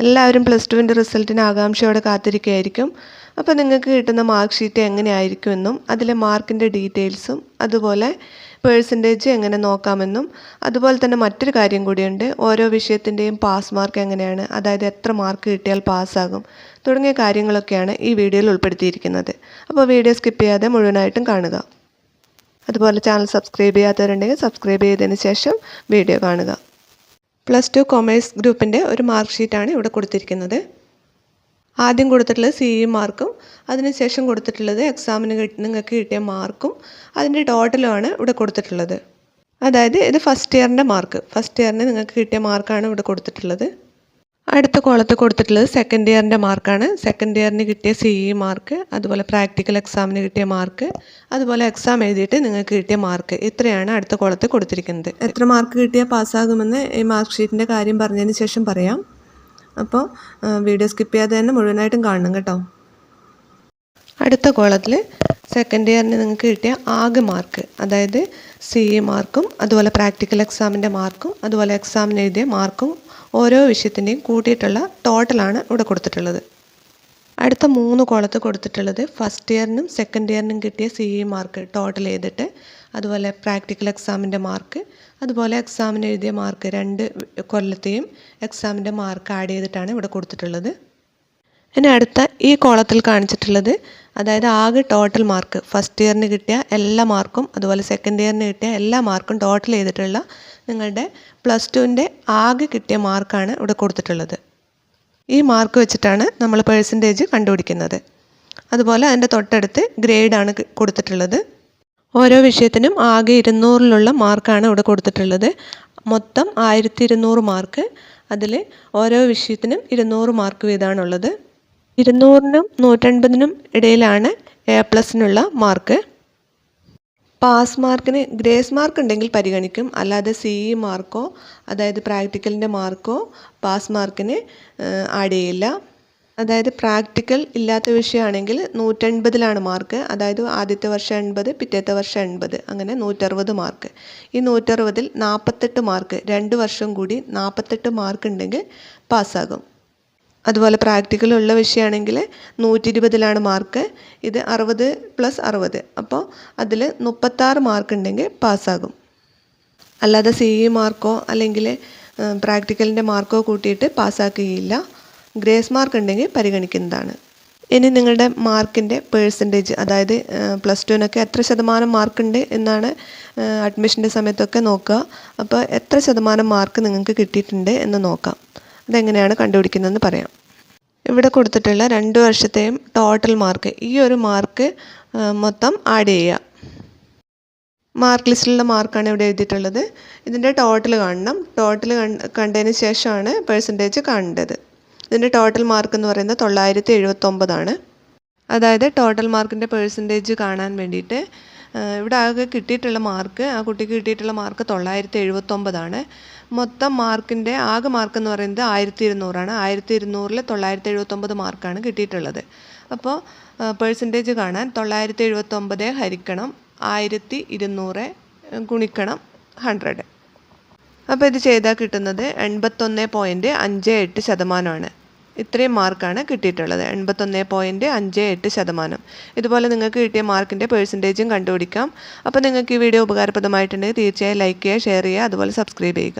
എല്ലാവരും പ്ലസ് ടുവിൻ്റെ റിസൾട്ടിന് ആകാംക്ഷയോടെ കാത്തിരിക്കുകയായിരിക്കും. അപ്പോൾ നിങ്ങൾക്ക് കിട്ടുന്ന മാർക്ക് ഷീറ്റ് എങ്ങനെയായിരിക്കുമെന്നും അതിലെ മാർക്കിൻ്റെ ഡീറ്റെയിൽസും അതുപോലെ പേഴ്സൻറ്റേജ് എങ്ങനെ നോക്കാമെന്നും അതുപോലെ തന്നെ മറ്റൊരു കാര്യം കൂടിയുണ്ട്. ഓരോ വിഷയത്തിൻ്റെയും പാസ് മാർക്ക് എങ്ങനെയാണ്, അതായത് എത്ര മാർക്ക് കിട്ടിയാൽ പാസ്സാകും തുടങ്ങിയ കാര്യങ്ങളൊക്കെയാണ് ഈ വീഡിയോയിൽ ഉൾപ്പെടുത്തിയിരിക്കുന്നത്. അപ്പോൾ വീഡിയോ സ്കിപ്പ് ചെയ്യാതെ മുഴുവനായിട്ടും കാണുക. അതുപോലെ ചാനൽ സബ്സ്ക്രൈബ് ചെയ്യാത്തവരുണ്ടെങ്കിൽ സബ്സ്ക്രൈബ് ചെയ്തതിന് ശേഷം വീഡിയോ കാണുക. പ്ലസ് ടു കൊമേഴ്സ് ഗ്രൂപ്പിൻ്റെ ഒരു മാർക്ക് ഷീറ്റാണ് ഇവിടെ കൊടുത്തിരിക്കുന്നത്. ആദ്യം കൊടുത്തിട്ടുള്ളത് CE മാർക്കും അതിനുശേഷം കൊടുത്തിട്ടുള്ളത് എക്സാമിന് നിങ്ങൾക്ക് കിട്ടിയ മാർക്കും അതിൻ്റെ ടോട്ടലുമാണ് ഇവിടെ കൊടുത്തിട്ടുള്ളത്. അതായത് ഇത് ഫസ്റ്റ് ഇയറിൻ്റെ മാർക്ക്, ഫസ്റ്റ് ഇയറിന് നിങ്ങൾക്ക് കിട്ടിയ മാർക്കാണ് ഇവിടെ കൊടുത്തിട്ടുള്ളത്. അടുത്ത കോളത്ത് കൊടുത്തിട്ടുള്ളത് സെക്കൻഡ് ഇയറിൻ്റെ മാർക്കാണ്. സെക്കൻഡ് ഇയറിന് കിട്ടിയ CE മാർക്ക്, അതുപോലെ പ്രാക്ടിക്കൽ എക്സാമിന് കിട്ടിയ മാർക്ക്, അതുപോലെ എക്സാം എഴുതിയിട്ട് നിങ്ങൾക്ക് കിട്ടിയ മാർക്ക്, ഇത്രയാണ് അടുത്ത കോളത്ത് കൊടുത്തിരിക്കുന്നത്. എത്ര മാർക്ക് കിട്ടിയാൽ പാസ്സാകുമെന്ന് ഈ മാർക്ക് ഷീറ്റിൻ്റെ കാര്യം പറഞ്ഞതിന് ശേഷം പറയാം. അപ്പോൾ വീഡിയോ സ്കിപ്പ് ചെയ്യാതെ തന്നെ മുഴുവനായിട്ടും കാണണം കേട്ടോ. അടുത്ത കോളത്തിൽ സെക്കൻഡ് ഇയറിന് നിങ്ങൾക്ക് കിട്ടിയ ആകെ മാർക്ക്, അതായത് CE മാർക്കും അതുപോലെ പ്രാക്ടിക്കൽ എക്സാമിൻ്റെ മാർക്കും അതുപോലെ എക്സാമിന് എഴുതിയ മാർക്കും ഓരോ വിഷയത്തിൻ്റെയും കൂട്ടിയിട്ടുള്ള ടോട്ടലാണ് ഇവിടെ കൊടുത്തിട്ടുള്ളത്. അടുത്ത 3 കോളത്ത് കൊടുത്തിട്ടുള്ളത് ഫസ്റ്റ് ഇയറിനും സെക്കൻഡ് ഇയറിനും കിട്ടിയ CE മാർക്ക് ടോട്ടൽ ചെയ്തിട്ട് അതുപോലെ പ്രാക്ടിക്കൽ എക്സാമിൻ്റെ മാർക്ക് അതുപോലെ എക്സാമിന് എഴുതിയ മാർക്ക് 2 കൊല്ലത്തെയും എക്സാമിൻ്റെ മാർക്ക് ആഡ് ചെയ്തിട്ടാണ് ഇവിടെ കൊടുത്തിട്ടുള്ളത്. ഇനി അടുത്ത ഈ കോളത്തിൽ കാണിച്ചിട്ടുള്ളത് അതായത് ആകെ ടോട്ടൽ മാർക്ക്, ഫസ്റ്റ് ഇയറിന് കിട്ടിയ എല്ലാ മാർക്കും അതുപോലെ സെക്കൻഡ് ഇയറിന് കിട്ടിയ എല്ലാ മാർക്കും ടോട്ടൽ ചെയ്തിട്ടുള്ള നിങ്ങളുടെ പ്ലസ് ടുവിൻ്റെ ആകെ കിട്ടിയ മാർക്കാണ് ഇവിടെ കൊടുത്തിട്ടുള്ളത്. ഈ മാർക്ക് വെച്ചിട്ടാണ് നമ്മൾ പേഴ്സൻറ്റേജ് കണ്ടുപിടിക്കുന്നത്. അതുപോലെ അതിൻ്റെ തൊട്ടടുത്ത് ഗ്രേഡാണ് കൊടുത്തിട്ടുള്ളത്. ഓരോ വിഷയത്തിനും ആകെ 200ലുള്ള മാർക്കാണ് ഇവിടെ കൊടുത്തിട്ടുള്ളത്. മൊത്തം 1200 മാർക്ക്. അതിൽ ഓരോ വിഷയത്തിനും 200 മാർക്ക് വീതമാണുള്ളത്. 200നും 150നും ഇടയിലാണ് A+നുള്ള മാർക്ക്. പാസ് മാർക്കിന് ഗ്രേസ് മാർക്ക് ഉണ്ടെങ്കിൽ പരിഗണിക്കും, അല്ലാതെ CE മാർക്കോ അതായത് പ്രാക്ടിക്കലിൻ്റെ മാർക്കോ പാസ് മാർക്കിന് ആഡ് ചെയ്യില്ല. അതായത് പ്രാക്ടിക്കൽ ഇല്ലാത്ത വിഷയമാണെങ്കിൽ 180ലാണ് മാർക്ക്, അതായത് ആദ്യത്തെ വർഷം 80, പിറ്റേത്തെ വർഷം 80, അങ്ങനെ 160 മാർക്ക്. ഈ 160ൽ 48 മാർക്ക് 2 വർഷം കൂടി 48 മാർക്ക് ഉണ്ടെങ്കിൽ പാസ്സാകും. അതുപോലെ പ്രാക്ടിക്കൽ ഉള്ള വിഷയമാണെങ്കിൽ 120ലാണ് മാർക്ക്, ഇത് 60+60, അപ്പോൾ അതിൽ 36 മാർക്ക് ഉണ്ടെങ്കിൽ പാസ്സാകും. അല്ലാതെ CE മാർക്കോ അല്ലെങ്കിൽ പ്രാക്ടിക്കലിൻ്റെ മാർക്കോ കൂട്ടിയിട്ട് പാസ്സാക്കുകയില്ല. ഗ്രേസ് മാർക്ക് ഉണ്ടെങ്കിൽ പരിഗണിക്കുന്നതാണ്. ഇനി നിങ്ങളുടെ മാർക്കിൻ്റെ പേഴ്സൻറ്റേജ്, അതായത് പ്ലസ് ടുവിനൊക്കെ എത്ര ശതമാനം മാർക്കുണ്ട് എന്നാണ് അഡ്മിഷൻ്റെ സമയത്തൊക്കെ നോക്കുക. അപ്പോൾ എത്ര ശതമാനം മാർക്ക് നിങ്ങൾക്ക് കിട്ടിയിട്ടുണ്ട് എന്ന് നോക്കാം. അതെങ്ങനെയാണ് കണ്ടുപിടിക്കുന്നതെന്ന് പറയാം. ഇവിടെ കൊടുത്തിട്ടുള്ള 2 വർഷത്തെയും ടോട്ടൽ മാർക്ക്, ഈ ഒരു മാർക്ക് മൊത്തം ആഡ് ചെയ്യുക. മാർക്ക് ലിസ്റ്റിലുള്ള മാർക്കാണ് ഇവിടെ എഴുതിയിട്ടുള്ളത്. ഇതിൻ്റെ ടോട്ടൽ കാണണം. ടോട്ടൽ കണ്ടതിന് ശേഷമാണ് പേഴ്സൻറ്റേജ് കാണേണ്ടത്. ഇതിൻ്റെ ടോട്ടൽ മാർക്ക് എന്ന് പറയുന്നത് 979ആണ്. അതായത് ടോട്ടൽ മാർക്കിൻ്റെ പേഴ്സൻറ്റേജ് കാണാൻ വേണ്ടിയിട്ട് ഇവിടെ ആകെ കിട്ടിയിട്ടുള്ള മാർക്ക്, ആ കുട്ടിക്ക് കിട്ടിയിട്ടുള്ള മാർക്ക് 979ആണ്. മൊത്തം മാർക്കിൻ്റെ ആകെ മാർക്ക് എന്ന് പറയുന്നത് 1200ആണ്. 1200ൽ 979 മാർക്കാണ് കിട്ടിയിട്ടുള്ളത്. അപ്പോൾ പേഴ്സൻറ്റേജ് കാണാൻ 979 ഹരിക്കണം 1200 ഗുണിക്കണം 100. അപ്പോൾ ഇത് ചെയ്താൽ കിട്ടുന്നത് 81.58%. ഇത്രയും മാർക്കാണ് കിട്ടിയിട്ടുള്ളത്, 81.58%. ഇതുപോലെ നിങ്ങൾക്ക് കിട്ടിയ മാർക്കിൻ്റെ പേഴ്സൻറ്റേജും കണ്ടുപിടിക്കാം. അപ്പോൾ നിങ്ങൾക്ക് ഈ വീഡിയോ ഉപകാരപ്രദമായിട്ടുണ്ടെങ്കിൽ തീർച്ചയായും ലൈക്ക് ചെയ്യുക, ഷെയർ ചെയ്യുക, അതുപോലെ സബ്സ്ക്രൈബ് ചെയ്യുക.